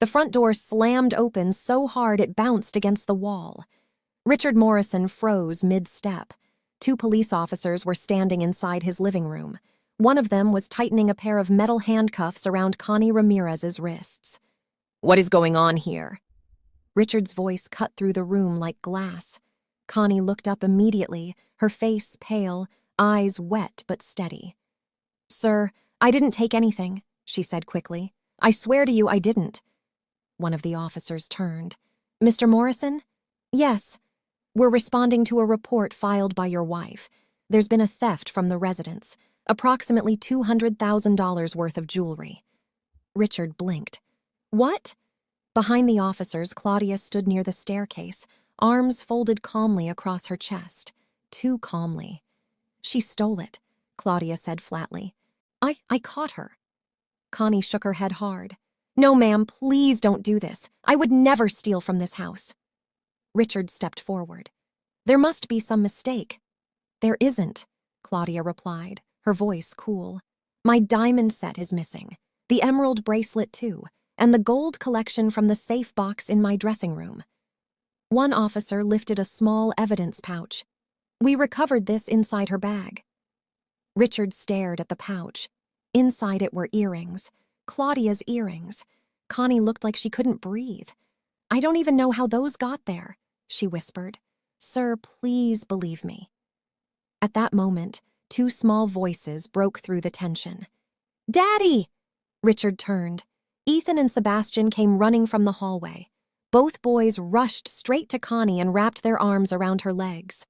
The front door slammed open so hard it bounced against the wall. Richard Morrison froze mid-step. 2 police officers were standing inside his living room. One of them was tightening a pair of metal handcuffs around Connie Ramirez's wrists. "What is going on here?" Richard's voice cut through the room like glass. Connie looked up immediately, her face pale, eyes wet but steady. "Sir, I didn't take anything," she said quickly. "I swear to you I didn't." One of the officers turned. "Mr. Morrison?" "Yes. We're responding to a report filed by your wife. There's been a theft from the residence, approximately $200,000 worth of jewelry." Richard blinked. "What?" Behind the officers, Claudia stood near the staircase, arms folded calmly across her chest. Too calmly. "She stole it," Claudia said flatly. I caught her." Connie shook her head hard. "No, ma'am, please don't do this. I would never steal from this house." Richard stepped forward. "There must be some mistake." "There isn't," Claudia replied, her voice cool. "My diamond set is missing, the emerald bracelet too, and the gold collection from the safe box in my dressing room." One officer lifted a small evidence pouch. "We recovered this inside her bag." Richard stared at the pouch. Inside it were earrings. Claudia's earrings. Connie looked like she couldn't breathe. "I don't even know how those got there," she whispered. "Sir, please believe me." At that moment, 2 small voices broke through the tension. "Daddy!" Richard turned. Ethan and Sebastian came running from the hallway. Both boys rushed straight to Connie and wrapped their arms around her legs.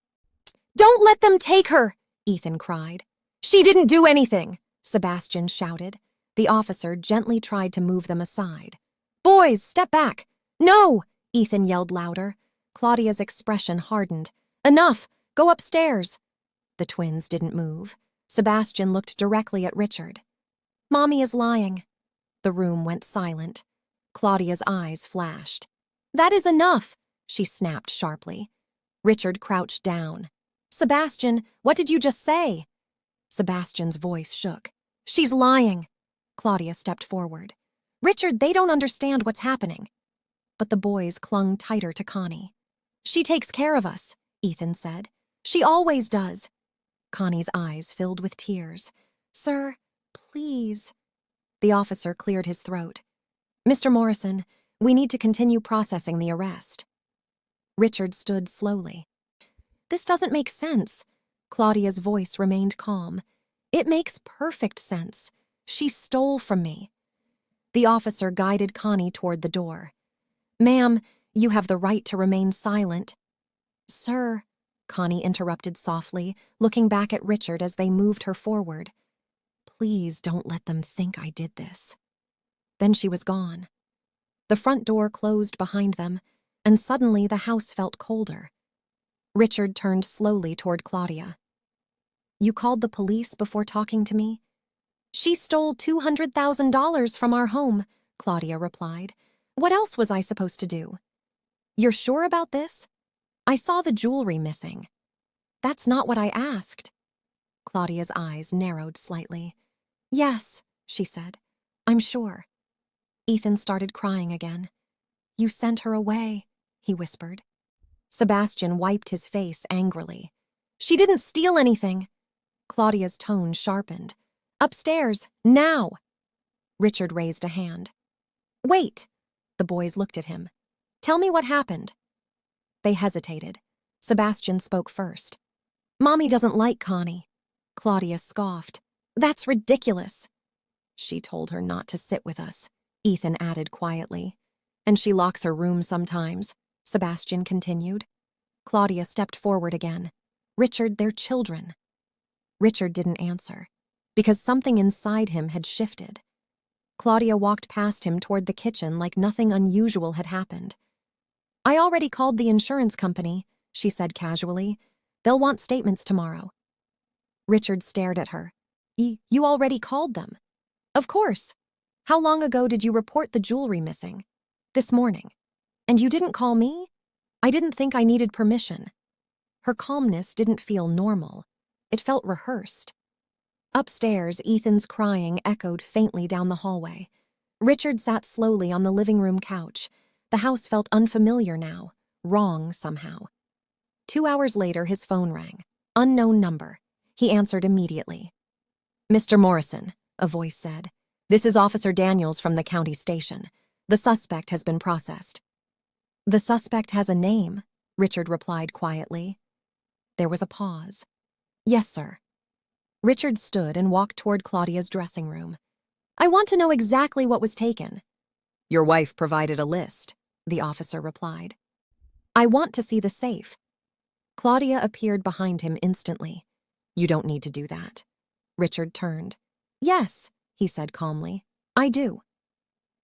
"Don't let them take her!" Ethan cried. "She didn't do anything!" Sebastian shouted. The officer gently tried to move them aside. "Boys, step back!" "No!" Ethan yelled louder. Claudia's expression hardened. "Enough! Go upstairs!" The twins didn't move. Sebastian looked directly at Richard. "Mommy is lying." The room went silent. Claudia's eyes flashed. "That is enough!" she snapped sharply. Richard crouched down. "Sebastian, what did you just say?" Sebastian's voice shook. "She's lying." Claudia stepped forward. "Richard, they don't understand what's happening." But the boys clung tighter to Connie. "She takes care of us," Ethan said. "She always does." Connie's eyes filled with tears. "Sir, please." The officer cleared his throat. "Mr. Morrison, we need to continue processing the arrest." Richard stood slowly. "This doesn't make sense." Claudia's voice remained calm. "It makes perfect sense. She stole from me." The officer guided Connie toward the door. "Ma'am, you have the right to remain silent." "Sir," Connie interrupted softly, looking back at Richard as they moved her forward. "Please don't let them think I did this." Then she was gone. The front door closed behind them, and suddenly the house felt colder. Richard turned slowly toward Claudia. "You called the police before talking to me?" "She stole $200,000 from our home," Claudia replied. "What else was I supposed to do?" "You're sure about this?" "I saw the jewelry missing." "That's not what I asked." Claudia's eyes narrowed slightly. "Yes," she said. "I'm sure." Ethan started crying again. "You sent her away," he whispered. Sebastian wiped his face angrily. "She didn't steal anything." Claudia's tone sharpened. "Upstairs, now." Richard raised a hand. "Wait." The boys looked at him. "Tell me what happened." They hesitated. Sebastian spoke first. "Mommy doesn't like Connie." Claudia scoffed. "That's ridiculous." "She told her not to sit with us," Ethan added quietly. "And she locks her room sometimes," Sebastian continued. Claudia stepped forward again. "Richard, they're children." Richard didn't answer, because something inside him had shifted. Claudia walked past him toward the kitchen like nothing unusual had happened. "I already called the insurance company," she said casually. "They'll want statements tomorrow." Richard stared at her. You already called them?" "Of course. How long ago did you report the jewelry missing?" "This morning." "And you didn't call me?" "I didn't think I needed permission." Her calmness didn't feel normal. It felt rehearsed. Upstairs, Ethan's crying echoed faintly down the hallway. Richard sat slowly on the living room couch. The house felt unfamiliar now, wrong somehow. 2 hours later, his phone rang. Unknown number. He answered immediately. "Mr. Morrison," a voice said. "This is Officer Daniels from the county station. The suspect has been processed." "The suspect has a name," Richard replied quietly. There was a pause. "Yes, sir." Richard stood and walked toward Claudia's dressing room. "I want to know exactly what was taken." "Your wife provided a list," the officer replied. "I want to see the safe." Claudia appeared behind him instantly. "You don't need to do that." Richard turned. "Yes," he said calmly. "I do."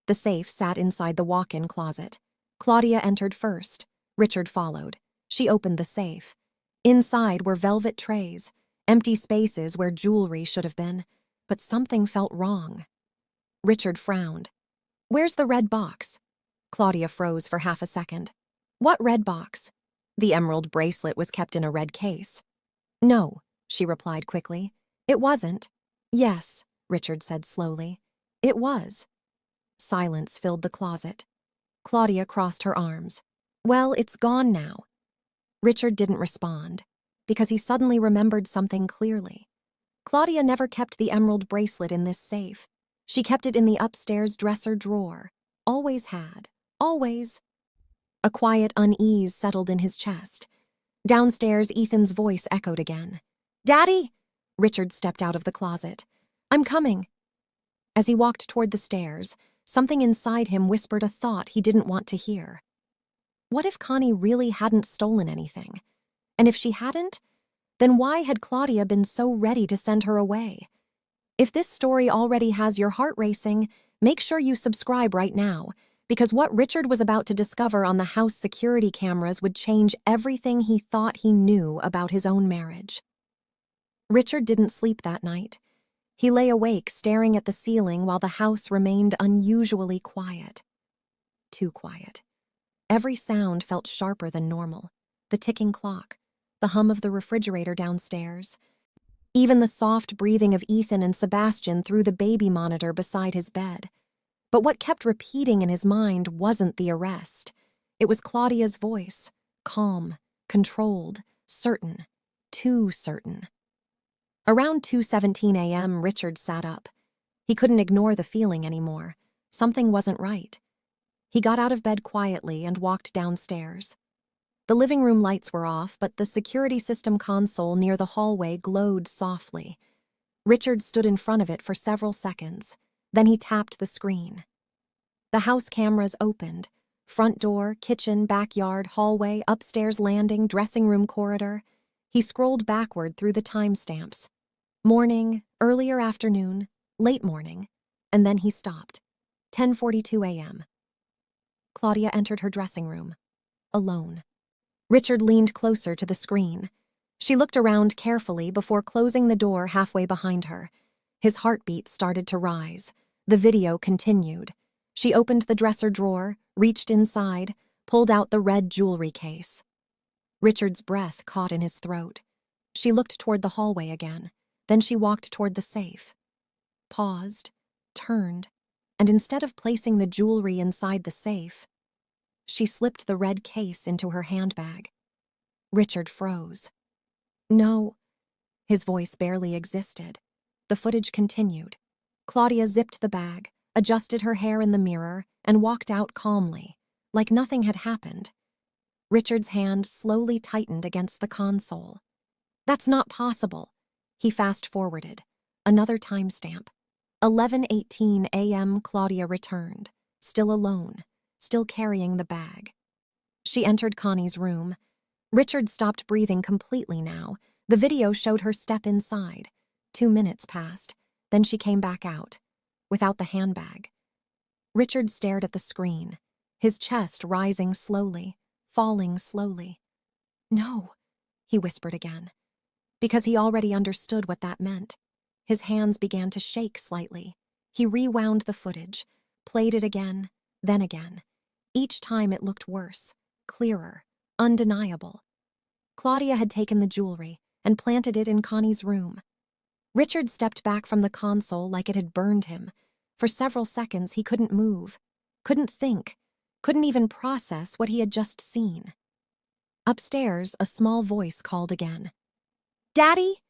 The safe sat inside the walk-in closet. Claudia entered first. Richard followed. She opened the safe. Inside were velvet trays, empty spaces where jewelry should have been, but something felt wrong. Richard frowned. "Where's the red box?" Claudia froze for half a second. "What red box?" The emerald bracelet was kept in a red case. "No," she replied quickly. "It wasn't." "Yes," Richard said slowly. "It was." Silence filled the closet. Claudia crossed her arms. "Well, it's gone now." Richard didn't respond, because he suddenly remembered something clearly. Claudia never kept the emerald bracelet in this safe. She kept it in the upstairs dresser drawer. Always had. Always. A quiet unease settled in his chest. Downstairs, Ethan's voice echoed again. "Daddy!" Richard stepped out of the closet. "I'm coming." As he walked toward the stairs, something inside him whispered a thought he didn't want to hear. What if Connie really hadn't stolen anything? And if she hadn't, then why had Claudia been so ready to send her away? If this story already has your heart racing, make sure you subscribe right now, because what Richard was about to discover on the house security cameras would change everything he thought he knew about his own marriage. Richard didn't sleep that night. He lay awake, staring at the ceiling while the house remained unusually quiet. Too quiet. Every sound felt sharper than normal. The ticking clock, the hum of the refrigerator downstairs, even the soft breathing of Ethan and Sebastian through the baby monitor beside his bed. But what kept repeating in his mind wasn't the arrest. It was Claudia's voice, calm, controlled, certain, too certain. Around 2:17 a.m., Richard sat up. He couldn't ignore the feeling anymore. Something wasn't right. He got out of bed quietly and walked downstairs. The living room lights were off, but the security system console near the hallway glowed softly. Richard stood in front of it for several seconds. Then he tapped the screen. The house cameras opened. Front door, kitchen, backyard, hallway, upstairs landing, dressing room corridor. He scrolled backward through the timestamps. Morning, earlier afternoon, late morning, and then he stopped. 10:42 a.m. Claudia entered her dressing room, alone. Richard leaned closer to the screen. She looked around carefully before closing the door halfway behind her. His heartbeat started to rise. The video continued. She opened the dresser drawer, reached inside, pulled out the red jewelry case. Richard's breath caught in his throat. She looked toward the hallway again. Then she walked toward the safe. Paused, turned, and instead of placing the jewelry inside the safe, she slipped the red case into her handbag. Richard froze. "No." His voice barely existed. The footage continued. Claudia zipped the bag, adjusted her hair in the mirror, and walked out calmly, like nothing had happened. Richard's hand slowly tightened against the console. "That's not possible." He fast-forwarded. Another timestamp. 11:18 a.m. Claudia returned, still alone, still carrying the bag. She entered Connie's room. Richard stopped breathing completely now. The video showed her step inside. 2 minutes passed. Then she came back out, without the handbag. Richard stared at the screen, his chest rising slowly, falling slowly. "No," he whispered again, because he already understood what that meant. His hands began to shake slightly. He rewound the footage, played it again, then again. Each time it looked worse, clearer, undeniable. Claudia had taken the jewelry and planted it in Connie's room. Richard stepped back from the console like it had burned him. For several seconds, he couldn't move, couldn't think, couldn't even process what he had just seen. Upstairs, a small voice called again. "Daddy?"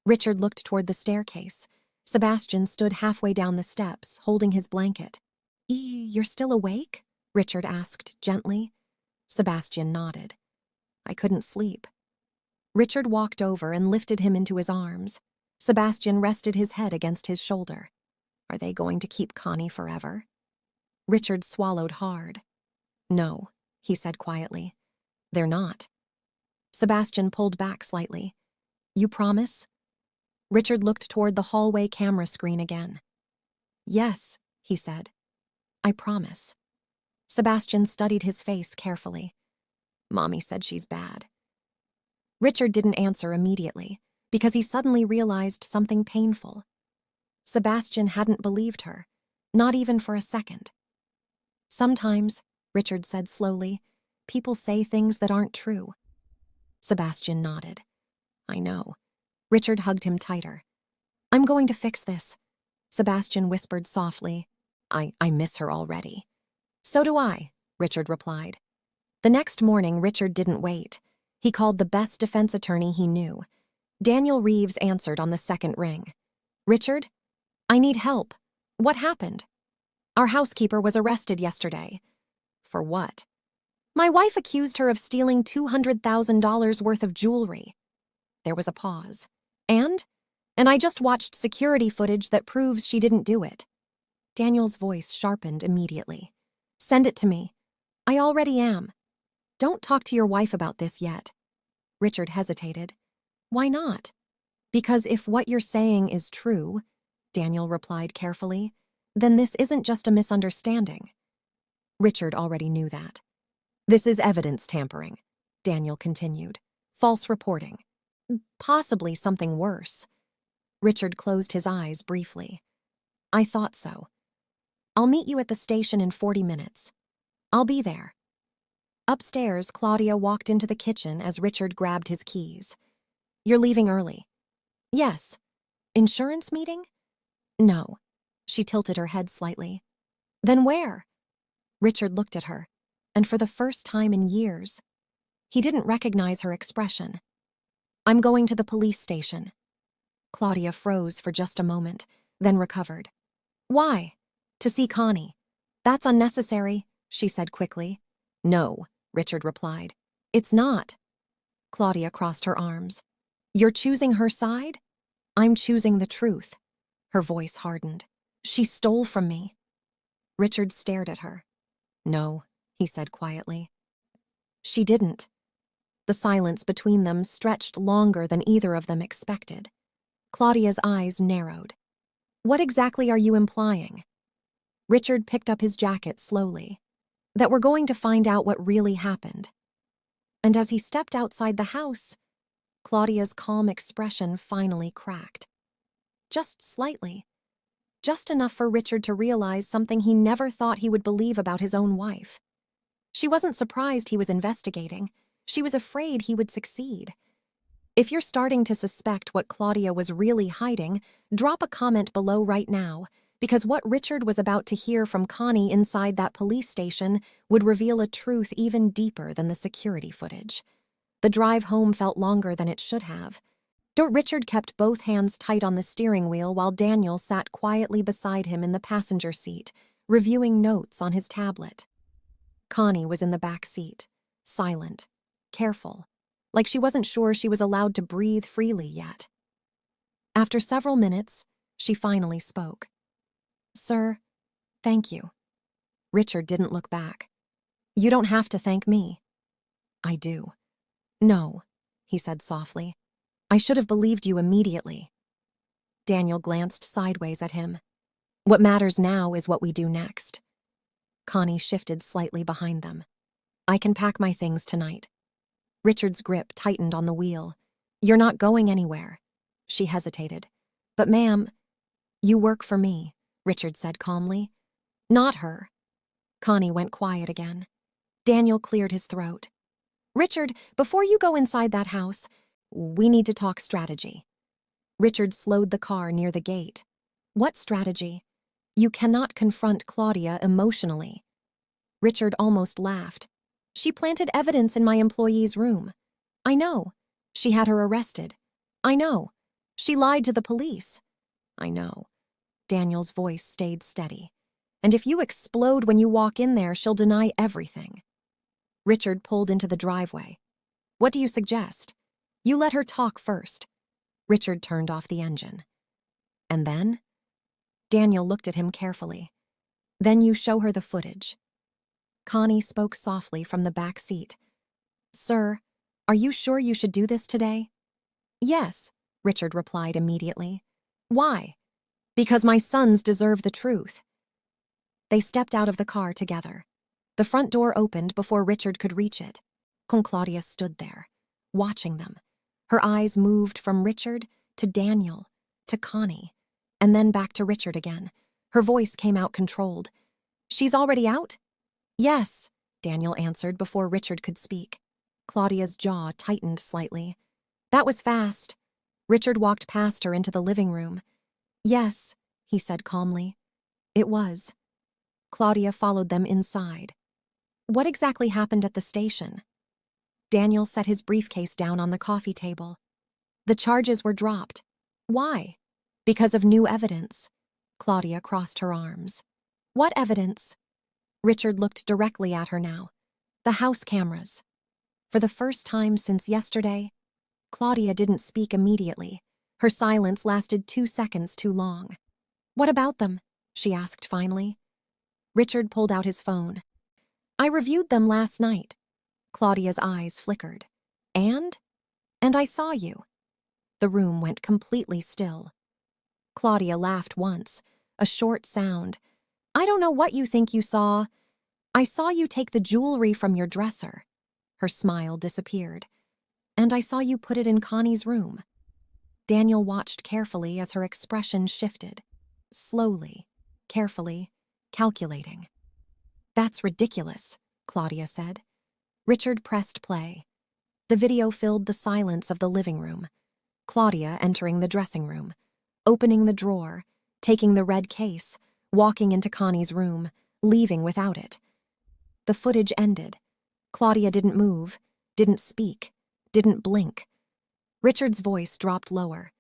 Richard looked toward the staircase. Sebastian stood halfway down the steps, holding his blanket. "You're still awake?" Richard asked gently. Sebastian nodded. "I couldn't sleep." Richard walked over and lifted him into his arms. Sebastian rested his head against his shoulder. "Are they going to keep Connie forever?" Richard swallowed hard. "No," he said quietly. "They're not." Sebastian pulled back slightly. "You promise?" Richard looked toward the hallway camera screen again. "Yes," he said. "I promise." Sebastian studied his face carefully. "Mommy said she's bad." Richard didn't answer immediately, because he suddenly realized something painful. Sebastian hadn't believed her, not even for a second. "Sometimes," Richard said slowly, "people say things that aren't true." Sebastian nodded. "I know." Richard hugged him tighter. "I'm going to fix this," Sebastian whispered softly. I miss her already." "So do I," Richard replied. The next morning, Richard didn't wait. He called the best defense attorney he knew. Daniel Reeves answered on the second ring. "Richard? I need help. What happened?" "Our housekeeper was arrested yesterday." "For what?" "My wife accused her of stealing $200,000 worth of jewelry." There was a pause. And I just watched security footage that proves she didn't do it." Daniel's voice sharpened immediately. "Send it to me. I already am." "Don't talk to your wife about this yet." Richard hesitated. "Why not?" "Because if what you're saying is true," Daniel replied carefully, "then this isn't just a misunderstanding." Richard already knew that. "This is evidence tampering," Daniel continued. "False reporting. Possibly something worse." Richard closed his eyes briefly. "I thought so. I'll meet you at the station in 40 minutes. I'll be there." Upstairs, Claudia walked into the kitchen as Richard grabbed his keys. "You're leaving early." "Yes." "Insurance meeting?" "No." She tilted her head slightly. "Then where?" Richard looked at her, and for the first time in years, he didn't recognize her expression. "I'm going to the police station." Claudia froze for just a moment, then recovered. "Why?" "To see Connie." "That's unnecessary," she said quickly. "No," Richard replied. "It's not." Claudia crossed her arms. "You're choosing her side?" "I'm choosing the truth." Her voice hardened. "She stole from me." Richard stared at her. "No," he said quietly. "She didn't." The silence between them stretched longer than either of them expected. Claudia's eyes narrowed. "What exactly are you implying?" Richard picked up his jacket slowly. "That we're going to find out what really happened." And as he stepped outside the house, Claudia's calm expression finally cracked. Just slightly. Just enough for Richard to realize something he never thought he would believe about his own wife. She wasn't surprised he was investigating. She was afraid he would succeed. If you're starting to suspect what Claudia was really hiding, drop a comment below right now, because what Richard was about to hear from Connie inside that police station would reveal a truth even deeper than the security footage. The drive home felt longer than it should have. Richard kept both hands tight on the steering wheel while Daniel sat quietly beside him in the passenger seat, reviewing notes on his tablet. Connie was in the back seat, silent, careful, like she wasn't sure she was allowed to breathe freely yet. After several minutes, she finally spoke. "Sir, thank you." Richard didn't look back. "You don't have to thank me." "I do." "No," he said softly. "I should have believed you immediately." Daniel glanced sideways at him. "What matters now is what we do next." Connie shifted slightly behind them. "I can pack my things tonight." Richard's grip tightened on the wheel. "You're not going anywhere." She hesitated. "But ma'am—" "You work for me," Richard said calmly. "Not her." Connie went quiet again. Daniel cleared his throat. "Richard, before you go inside that house, we need to talk strategy." Richard slowed the car near the gate. "What strategy?" You cannot confront Claudia emotionally. Richard almost laughed. She planted evidence in my employee's room. I know. She had her arrested. I know. She lied to the police. I know. Daniel's voice stayed steady. And if you explode when you walk in there, she'll deny everything. Richard pulled into the driveway. What do you suggest? You let her talk first. Richard turned off the engine. And then? Daniel looked at him carefully. Then you show her the footage. Connie spoke softly from the back seat. Sir, are you sure you should do this today? Yes, Richard replied immediately. Why? Because my sons deserve the truth. They stepped out of the car together. The front door opened before Richard could reach it. Claudia stood there, watching them. Her eyes moved from Richard to Daniel, to Connie, and then back to Richard again. Her voice came out controlled. She's already out? Yes, Daniel answered before Richard could speak. Claudia's jaw tightened slightly. That was fast. Richard walked past her into the living room. Yes, he said calmly. It was. Claudia followed them inside. What exactly happened at the station? Daniel set his briefcase down on the coffee table. The charges were dropped. Why? Because of new evidence. Claudia crossed her arms. What evidence? Richard looked directly at her now. The house cameras. For the first time since yesterday, Claudia didn't speak immediately. Her silence lasted 2 seconds too long. What about them? She asked finally. Richard pulled out his phone. I reviewed them last night. Claudia's eyes flickered. And I saw you. The room went completely still. Claudia laughed once, a short sound. I don't know what you think you saw. I saw you take the jewelry from your dresser. Her smile disappeared. And I saw you put it in Connie's room. Daniel watched carefully as her expression shifted. Slowly, carefully, calculating. That's ridiculous, Claudia said. Richard pressed play. The video filled the silence of the living room. Claudia entering the dressing room, opening the drawer, taking the red case, walking into Connie's room, leaving without it. The footage ended. Claudia didn't move, didn't speak, didn't blink. Richard's voice dropped lower.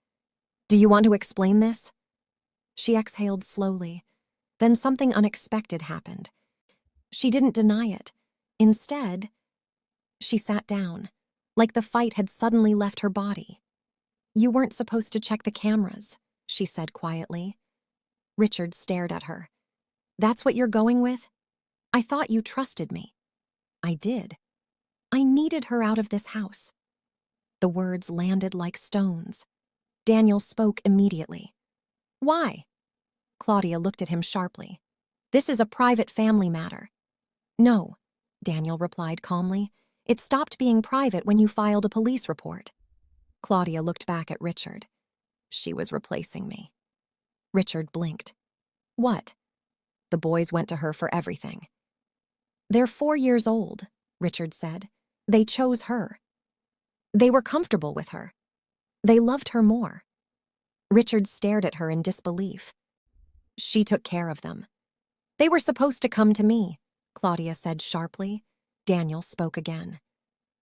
Do you want to explain this? She exhaled slowly. Then something unexpected happened. She didn't deny it. Instead, she sat down, like the fight had suddenly left her body. You weren't supposed to check the cameras, she said quietly. Richard stared at her. That's what you're going with? I thought you trusted me. I did. I needed her out of this house. The words landed like stones. Daniel spoke immediately. Why? Claudia looked at him sharply. This is a private family matter. No, Daniel replied calmly. It stopped being private when you filed a police report. Claudia looked back at Richard. She was replacing me. Richard blinked. What? The boys went to her for everything. They're 4 years old, Richard said. They chose her. They were comfortable with her. They loved her more. Richard stared at her in disbelief. She took care of them. They were supposed to come to me, Claudia said sharply. Daniel spoke again.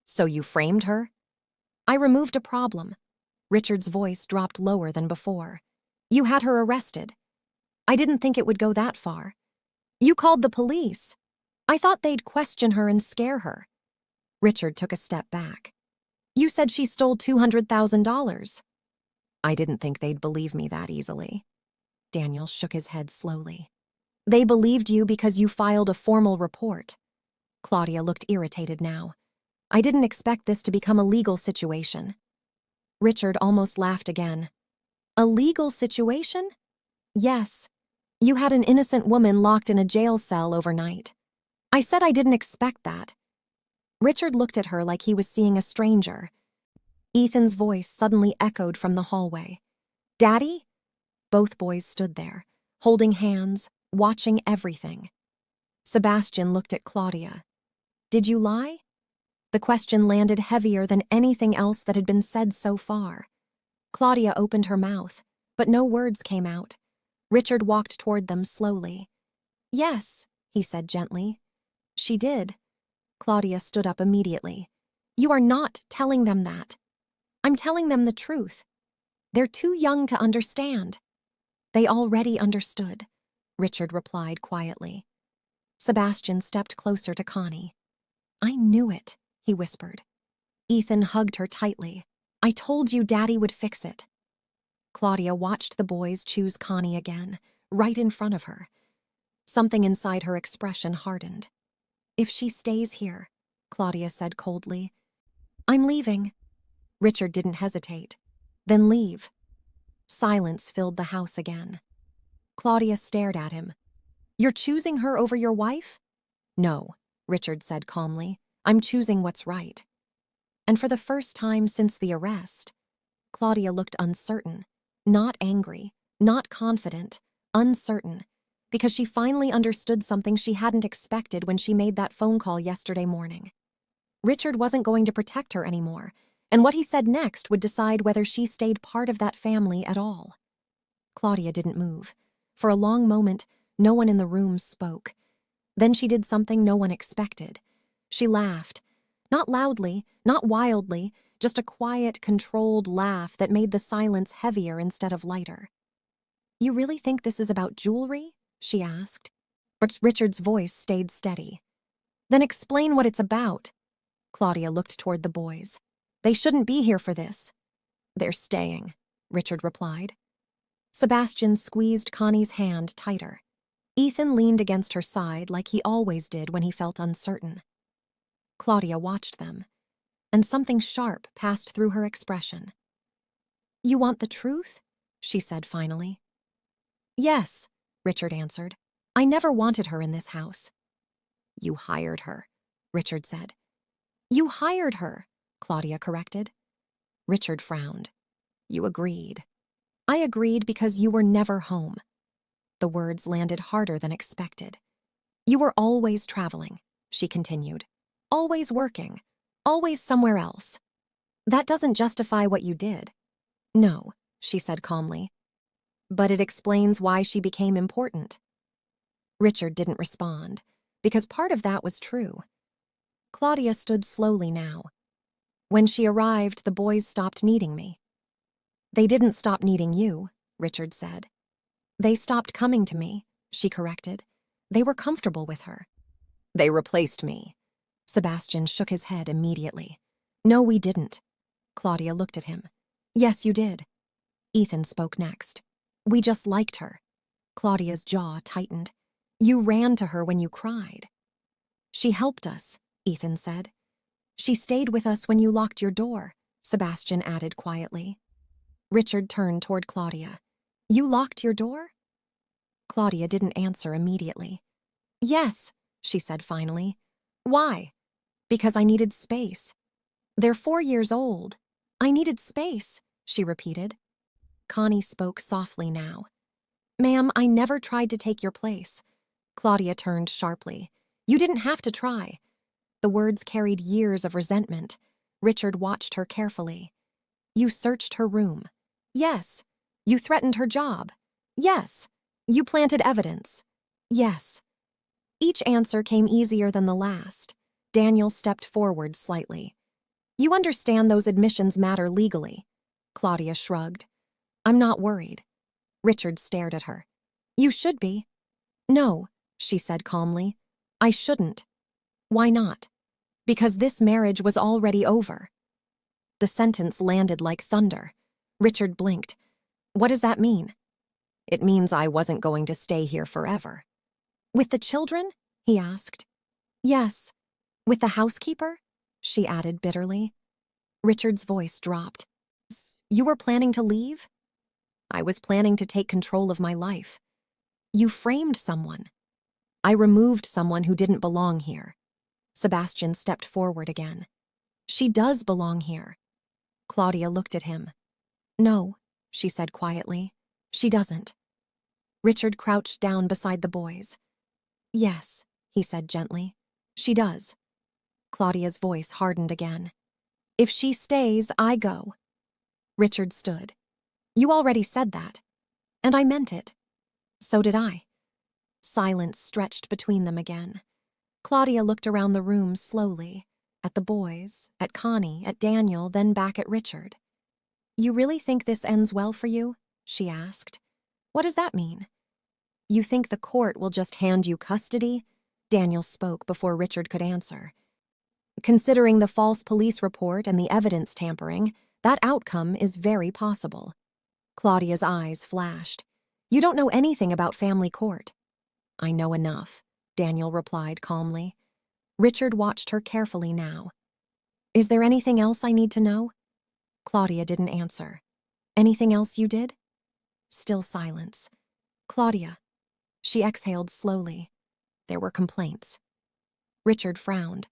So you framed her? I removed a problem. Richard's voice dropped lower than before. You had her arrested. I didn't think it would go that far. You called the police. I thought they'd question her and scare her. Richard took a step back. You said she stole $200,000. I didn't think they'd believe me that easily. Daniel shook his head slowly. They believed you because you filed a formal report. Claudia looked irritated now. I didn't expect this to become a legal situation. Richard almost laughed again. A legal situation? Yes. You had an innocent woman locked in a jail cell overnight. I said I didn't expect that. Richard looked at her like he was seeing a stranger. Ethan's voice suddenly echoed from the hallway. Daddy? Both boys stood there, holding hands, watching everything. Sebastian looked at Claudia. Did you lie? The question landed heavier than anything else that had been said so far. Claudia opened her mouth, but no words came out. Richard walked toward them slowly. Yes, he said gently. She did. Claudia stood up immediately. You are not telling them that. I'm telling them the truth. They're too young to understand. They already understood, Richard replied quietly. Sebastian stepped closer to Connie. I knew it, he whispered. Ethan hugged her tightly. I told you Daddy would fix it. Claudia watched the boys choose Connie again, right in front of her. Something inside her expression hardened. If she stays here, Claudia said coldly. I'm leaving. Richard didn't hesitate. Then leave. Silence filled the house again. Claudia stared at him. You're choosing her over your wife? No, Richard said calmly. I'm choosing what's right. And for the first time since the arrest, Claudia looked uncertain, not angry, not confident, uncertain, because she finally understood something she hadn't expected when she made that phone call yesterday morning. Richard wasn't going to protect her anymore, and what he said next would decide whether she stayed part of that family at all. Claudia didn't move. For a long moment, no one in the room spoke. Then she did something no one expected. She laughed. Not loudly, not wildly, just a quiet, controlled laugh that made the silence heavier instead of lighter. You really think this is about jewelry? She asked. But Richard's voice stayed steady. Then explain what it's about. Claudia looked toward the boys. They shouldn't be here for this. They're staying, Richard replied. Sebastian squeezed Connie's hand tighter. Ethan leaned against her side like he always did when he felt uncertain. Claudia watched them, and something sharp passed through her expression. You want the truth? She said finally. Yes, Richard answered. I never wanted her in this house. You hired her, Richard said. You hired her, Claudia corrected. Richard frowned. You agreed. I agreed because you were never home. The words landed harder than expected. You were always traveling, she continued. Always working. Always somewhere else. That doesn't justify what you did. No, she said calmly. But it explains why she became important. Richard didn't respond, because part of that was true. Claudia stood slowly now. When she arrived, the boys stopped needing me. They didn't stop needing you, Richard said. They stopped coming to me, she corrected. They were comfortable with her. They replaced me. Sebastian shook his head immediately. No, we didn't. Claudia looked at him. Yes, you did. Ethan spoke next. We just liked her. Claudia's jaw tightened. You ran to her when you cried. She helped us, Ethan said. She stayed with us when you locked your door, Sebastian added quietly. Richard turned toward Claudia. You locked your door? Claudia didn't answer immediately. Yes, she said finally. Why? Because I needed space. They're 4 years old. I needed space, she repeated. Connie spoke softly now. Ma'am, I never tried to take your place. Claudia turned sharply. You didn't have to try. The words carried years of resentment. Richard watched her carefully. You searched her room. Yes. You threatened her job. Yes. You planted evidence. Yes. Each answer came easier than the last. Daniel stepped forward slightly. You understand those admissions matter legally. Claudia shrugged. I'm not worried. Richard stared at her. You should be. No, she said calmly. I shouldn't. Why not? Because this marriage was already over. The sentence landed like thunder. Richard blinked. What does that mean? It means I wasn't going to stay here forever. With the children? He asked. Yes. With the housekeeper? She added bitterly. Richard's voice dropped. You were planning to leave? I was planning to take control of my life. You framed someone. I removed someone who didn't belong here. Sebastian stepped forward again. She does belong here. Claudia looked at him. No, she said quietly. She doesn't. Richard crouched down beside the boys. Yes, he said gently. She does. Claudia's voice hardened again. If she stays, I go. Richard stood. You already said that. And I meant it. So did I. Silence stretched between them again. Claudia looked around the room slowly, at the boys, at Connie, at Daniel, then back at Richard. You really think this ends well for you? She asked. What does that mean? You think the court will just hand you custody? Daniel spoke before Richard could answer. Considering the false police report and the evidence tampering, that outcome is very possible. Claudia's eyes flashed. You don't know anything about family court. I know enough, Daniel replied calmly. Richard watched her carefully now. Is there anything else I need to know? Claudia didn't answer. Anything else you did? Still silence. Claudia. She exhaled slowly. There were complaints. Richard frowned.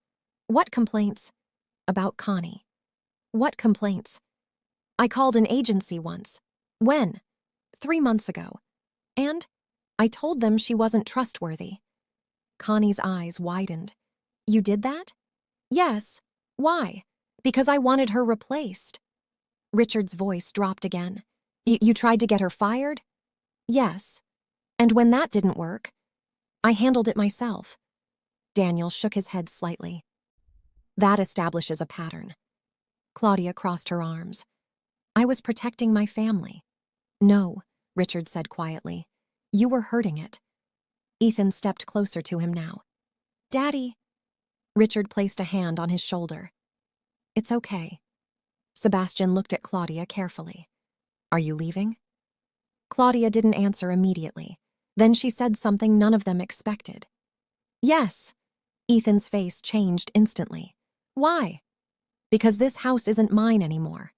What complaints? About Connie. What complaints? I called an agency once. When? 3 months ago. And I told them she wasn't trustworthy. Connie's eyes widened. You did that? Yes. Why? Because I wanted her replaced. Richard's voice dropped again. You tried to get her fired? Yes. And when that didn't work, I handled it myself. Daniel shook his head slightly. That establishes a pattern. Claudia crossed her arms. I was protecting my family. No, Richard said quietly. You were hurting it. Ethan stepped closer to him now. Daddy. Richard placed a hand on his shoulder. It's okay. Sebastian looked at Claudia carefully. Are you leaving? Claudia didn't answer immediately. Then she said something none of them expected. Yes. Ethan's face changed instantly. Why? Because this house isn't mine anymore.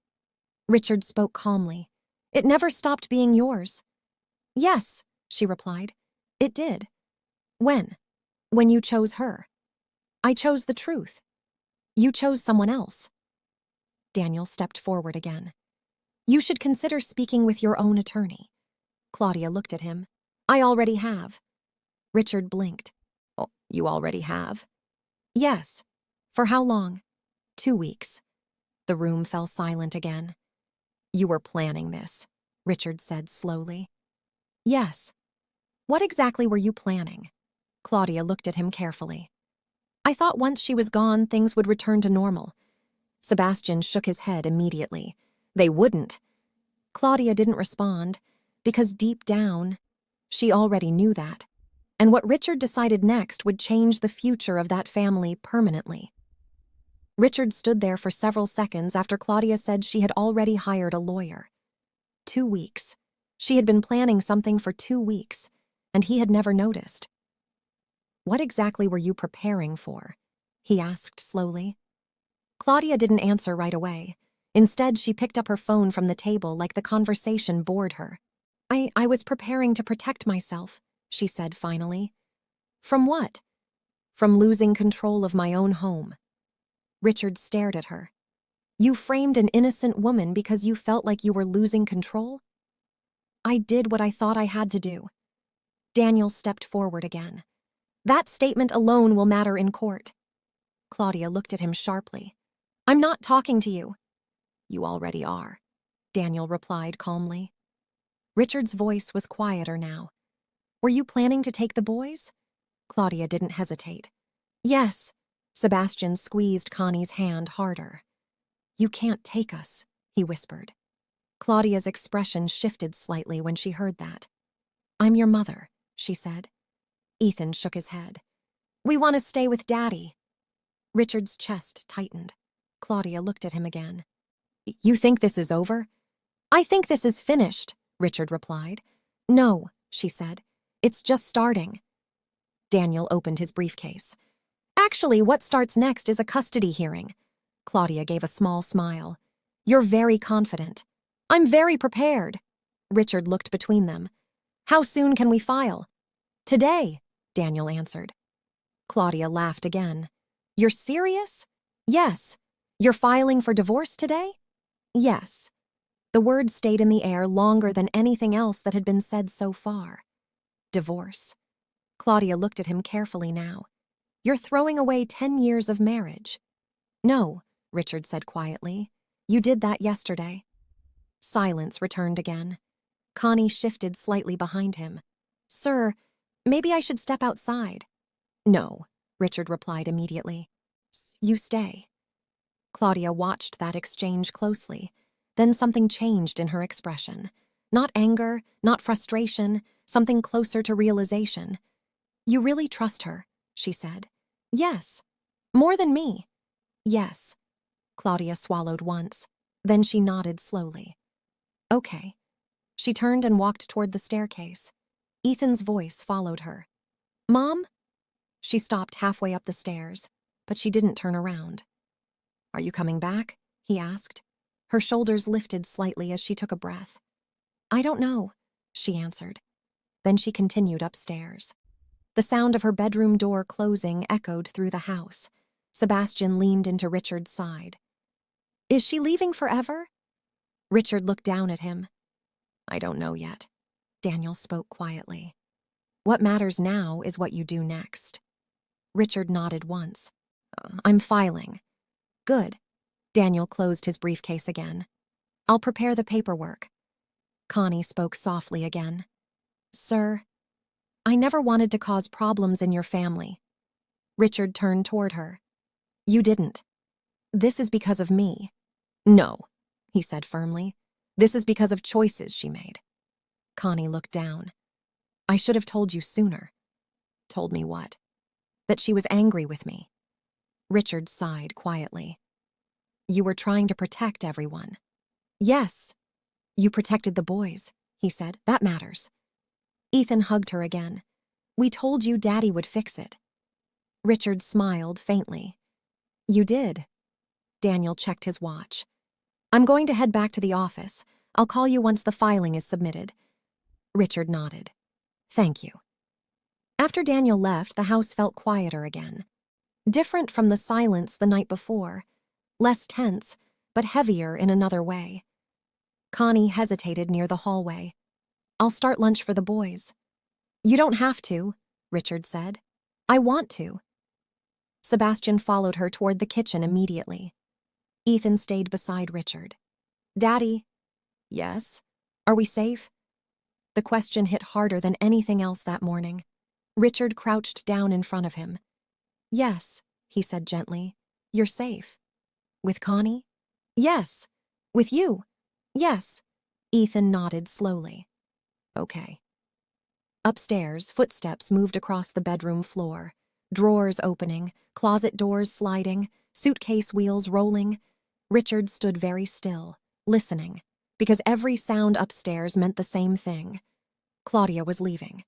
Richard spoke calmly. It never stopped being yours. Yes, she replied. It did. When? When you chose her. I chose the truth. You chose someone else. Daniel stepped forward again. You should consider speaking with your own attorney. Claudia looked at him. I already have. Richard blinked. Oh, you already have? Yes. For how long? 2 weeks. The room fell silent again. You were planning this, Richard said slowly. Yes. What exactly were you planning? Claudia looked at him carefully. I thought once she was gone, things would return to normal. Sebastian shook his head immediately. They wouldn't. Claudia didn't respond, because deep down, she already knew that. And what Richard decided next would change the future of that family permanently. Richard stood there for several seconds after Claudia said she had already hired a lawyer. 2 weeks. She had been planning something for 2 weeks, and he had never noticed. What exactly were you preparing for? He asked slowly. Claudia didn't answer right away. Instead, she picked up her phone from the table like the conversation bored her. I was preparing to protect myself, she said finally. From what? From losing control of my own home. Richard stared at her. You framed an innocent woman because you felt like you were losing control? I did what I thought I had to do. Daniel stepped forward again. That statement alone will matter in court. Claudia looked at him sharply. I'm not talking to you. You already are, Daniel replied calmly. Richard's voice was quieter now. Were you planning to take the boys? Claudia didn't hesitate. Yes. Sebastian squeezed Connie's hand harder. You can't take us, he whispered. Claudia's expression shifted slightly when she heard that. I'm your mother, she said. Ethan shook his head. We want to stay with Daddy. Richard's chest tightened. Claudia looked at him again. You think this is over? I think this is finished, Richard replied. No, she said. It's just starting. Daniel opened his briefcase. Actually, what starts next is a custody hearing. Claudia gave a small smile. You're very confident. I'm very prepared. Richard looked between them. How soon can we file? Today, Daniel answered. Claudia laughed again. You're serious? Yes. You're filing for divorce today? Yes. The word stayed in the air longer than anything else that had been said so far. Divorce. Claudia looked at him carefully now. You're throwing away 10 years of marriage. No, Richard said quietly. You did that yesterday. Silence returned again. Connie shifted slightly behind him. Sir, maybe I should step outside. No, Richard replied immediately. You stay. Claudia watched that exchange closely. Then something changed in her expression. Not anger, not frustration, something closer to realization. You really trust her, she said. Yes. More than me. Yes. Claudia swallowed once. Then she nodded slowly. Okay. She turned and walked toward the staircase. Ethan's voice followed her. Mom? She stopped halfway up the stairs, but she didn't turn around. Are you coming back? He asked. Her shoulders lifted slightly as she took a breath. I don't know, she answered. Then she continued upstairs. The sound of her bedroom door closing echoed through the house. Sebastian leaned into Richard's side. Is she leaving forever? Richard looked down at him. I don't know yet. Daniel spoke quietly. What matters now is what you do next. Richard nodded once. I'm filing. Good. Daniel closed his briefcase again. I'll prepare the paperwork. Connie spoke softly again. Sir, I never wanted to cause problems in your family. Richard turned toward her. You didn't. This is because of me. No, he said firmly. This is because of choices she made. Connie looked down. I should have told you sooner. Told me what? That she was angry with me. Richard sighed quietly. You were trying to protect everyone. Yes. You protected the boys, he said. That matters. Ethan hugged her again. We told you Daddy would fix it. Richard smiled faintly. You did. Daniel checked his watch. I'm going to head back to the office. I'll call you once the filing is submitted. Richard nodded. Thank you. After Daniel left, the house felt quieter again. Different from the silence the night before. Less tense, but heavier in another way. Connie hesitated near the hallway. I'll start lunch for the boys. You don't have to, Richard said. I want to. Sebastian followed her toward the kitchen immediately. Ethan stayed beside Richard. Daddy? Yes? Are we safe? The question hit harder than anything else that morning. Richard crouched down in front of him. Yes, he said gently. You're safe. With Connie? Yes. With you? Yes. Ethan nodded slowly. Okay. Upstairs, footsteps moved across the bedroom floor. Drawers opening, closet doors sliding, suitcase wheels rolling. Richard stood very still, listening, because every sound upstairs meant the same thing. Claudia was leaving.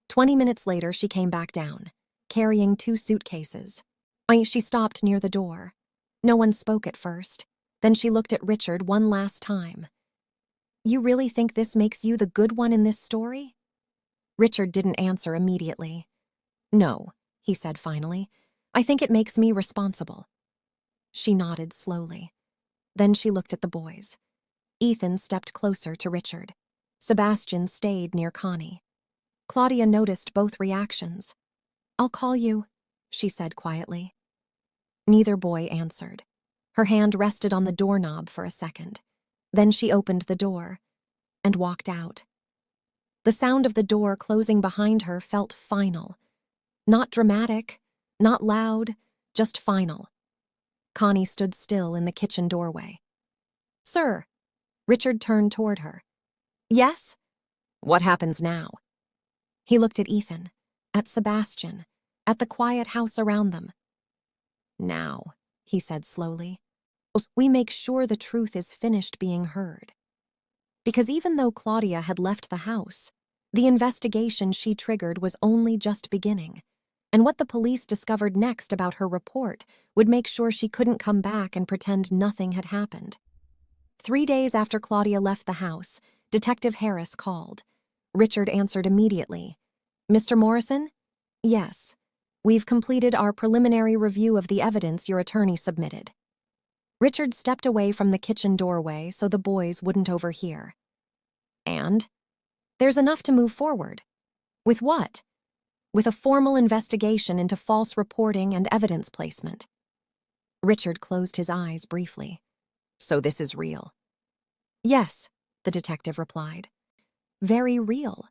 20 minutes later, she came back down, carrying 2 suitcases. She stopped near the door. No one spoke at first. Then she looked at Richard one last time. You really think this makes you the good one in this story? Richard didn't answer immediately. No, he said finally. I think it makes me responsible. She nodded slowly. Then she looked at the boys. Ethan stepped closer to Richard. Sebastian stayed near Connie. Claudia noticed both reactions. I'll call you, she said quietly. Neither boy answered. Her hand rested on the doorknob for a second. Then she opened the door and walked out. The sound of the door closing behind her felt final. Not dramatic, not loud, just final. Connie stood still in the kitchen doorway. Sir. Richard turned toward her. Yes? What happens now? He looked at Ethan, at Sebastian, at the quiet house around them. Now, he said slowly, we make sure the truth is finished being heard. Because even though Claudia had left the house, the investigation she triggered was only just beginning, and what the police discovered next about her report would make sure she couldn't come back and pretend nothing had happened. 3 days after Claudia left the house, Detective Harris called. Richard answered immediately. Mr. Morrison? Yes. We've completed our preliminary review of the evidence your attorney submitted. Richard stepped away from the kitchen doorway so the boys wouldn't overhear. And? There's enough to move forward. With what? With a formal investigation into false reporting and evidence placement. Richard closed his eyes briefly. So this is real? Yes, the detective replied. Very real.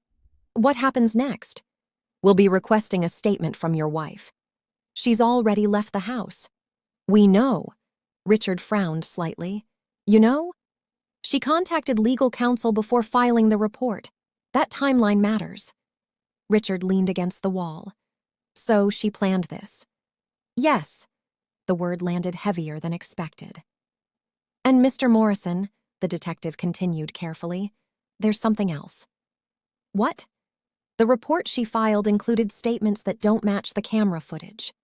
What happens next? We'll be requesting a statement from your wife. She's already left the house. We know. Richard frowned slightly. You know? She contacted legal counsel before filing the report. That timeline matters. Richard leaned against the wall. So she planned this. Yes. The word landed heavier than expected. And Mr. Morrison, the detective continued carefully, there's something else. What? The report she filed included statements that don't match the camera footage.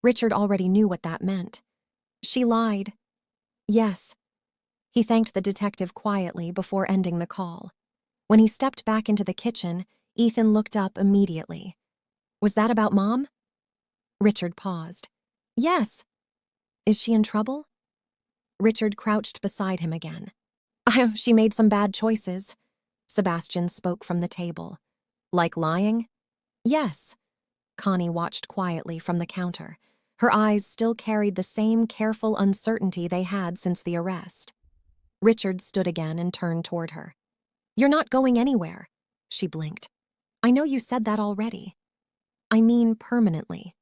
Richard already knew what that meant. She lied. Yes. He thanked the detective quietly before ending the call. When he stepped back into the kitchen, Ethan looked up immediately. Was that about Mom? Richard paused. Yes. Is she in trouble? Richard crouched beside him again. She made some bad choices. Sebastian spoke from the table. Like lying? Yes. Connie watched quietly from the counter. Her eyes still carried the same careful uncertainty they had since the arrest. Richard stood again and turned toward her. You're not going anywhere, she blinked. I know you said that already. I mean permanently.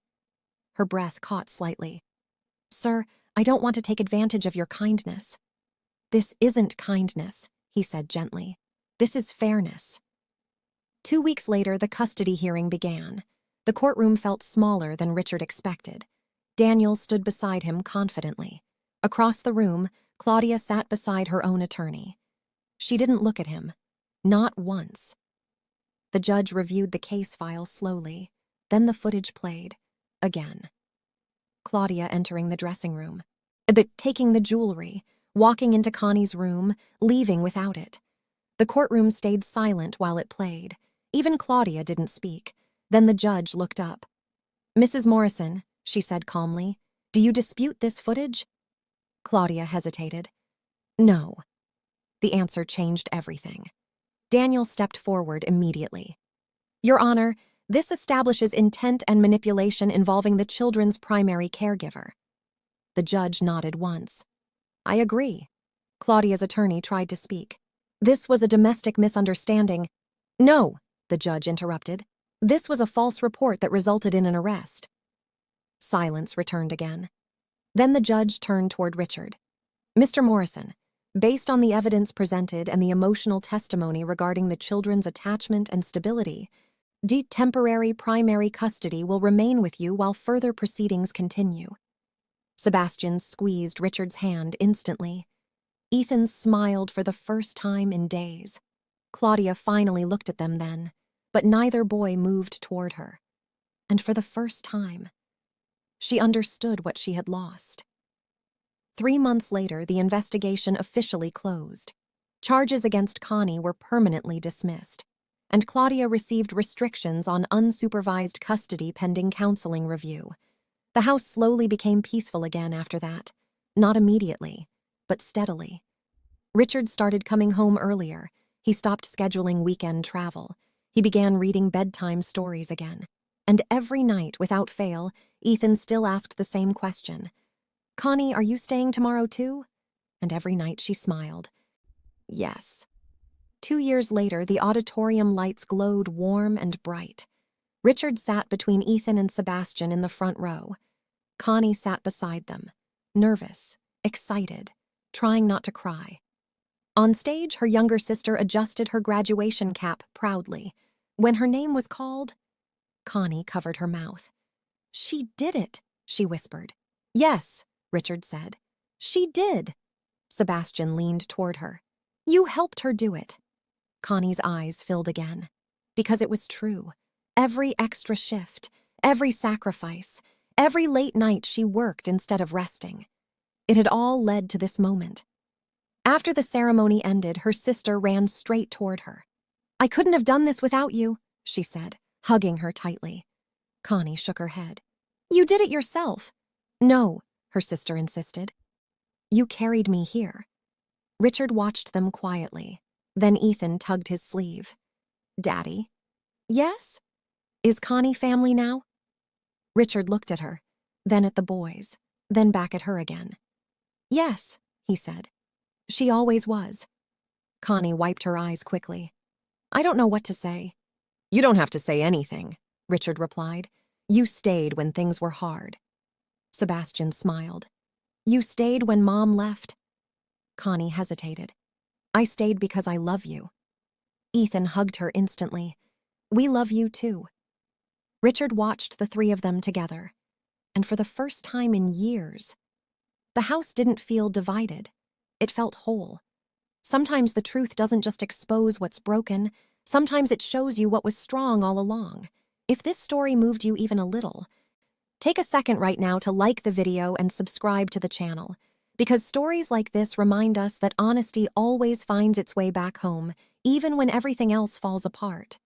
Her breath caught slightly. Sir, I don't want to take advantage of your kindness. This isn't kindness, he said gently. This is fairness. 2 weeks later, the custody hearing began. The courtroom felt smaller than Richard expected. Daniel stood beside him confidently. Across the room, Claudia sat beside her own attorney. She didn't look at him. Not once. The judge reviewed the case file slowly. Then the footage played. Again. Claudia entering the dressing room. Taking the jewelry. Walking into Connie's room, leaving without it. The courtroom stayed silent while it played. Even Claudia didn't speak. Then the judge looked up. Mrs. Morrison, she said calmly, do you dispute this footage? Claudia hesitated. No. The answer changed everything. Daniel stepped forward immediately. Your Honor, this establishes intent and manipulation involving the children's primary caregiver. The judge nodded once. I agree. Claudia's attorney tried to speak. This was a domestic misunderstanding. No, the judge interrupted. This was a false report that resulted in an arrest. Silence returned again. Then the judge turned toward Richard. Mr. Morrison, based on the evidence presented and the emotional testimony regarding the children's attachment and stability, temporary primary custody will remain with you while further proceedings continue. Sebastian squeezed Richard's hand instantly. Ethan smiled for the first time in days. Claudia finally looked at them then, but neither boy moved toward her. And for the first time, she understood what she had lost. 3 months later, the investigation officially closed. Charges against Connie were permanently dismissed, and Claudia received restrictions on unsupervised custody pending counseling review. The house slowly became peaceful again after that, not immediately, but steadily. Richard started coming home earlier. He stopped scheduling weekend travel. He began reading bedtime stories again. And every night, without fail, Ethan still asked the same question. Connie, are you staying tomorrow too? And every night she smiled. Yes. 2 years later, the auditorium lights glowed warm and bright. Richard sat between Ethan and Sebastian in the front row. Connie sat beside them, nervous, excited, trying not to cry. On stage, her younger sister adjusted her graduation cap proudly. When her name was called, Connie covered her mouth. She did it, she whispered. Yes, Richard said. She did. Sebastian leaned toward her. You helped her do it. Connie's eyes filled again. Because it was true. Every extra shift, every sacrifice, every late night she worked instead of resting. It had all led to this moment. After the ceremony ended, her sister ran straight toward her. I couldn't have done this without you, she said, hugging her tightly. Connie shook her head. You did it yourself. No, her sister insisted. You carried me here. Richard watched them quietly. Then Ethan tugged his sleeve. Daddy? Yes? Is Connie family now? Richard looked at her, then at the boys, then back at her again. Yes, he said. She always was. Connie wiped her eyes quickly. I don't know what to say. You don't have to say anything, Richard replied. You stayed when things were hard. Sebastian smiled. You stayed when Mom left? Connie hesitated. I stayed because I love you. Ethan hugged her instantly. We love you too. Richard watched the three of them together, and for the first time in years, the house didn't feel divided. It felt whole. Sometimes the truth doesn't just expose what's broken, sometimes it shows you what was strong all along. If this story moved you even a little, take a second right now to like the video and subscribe to the channel, because stories like this remind us that honesty always finds its way back home, even when everything else falls apart.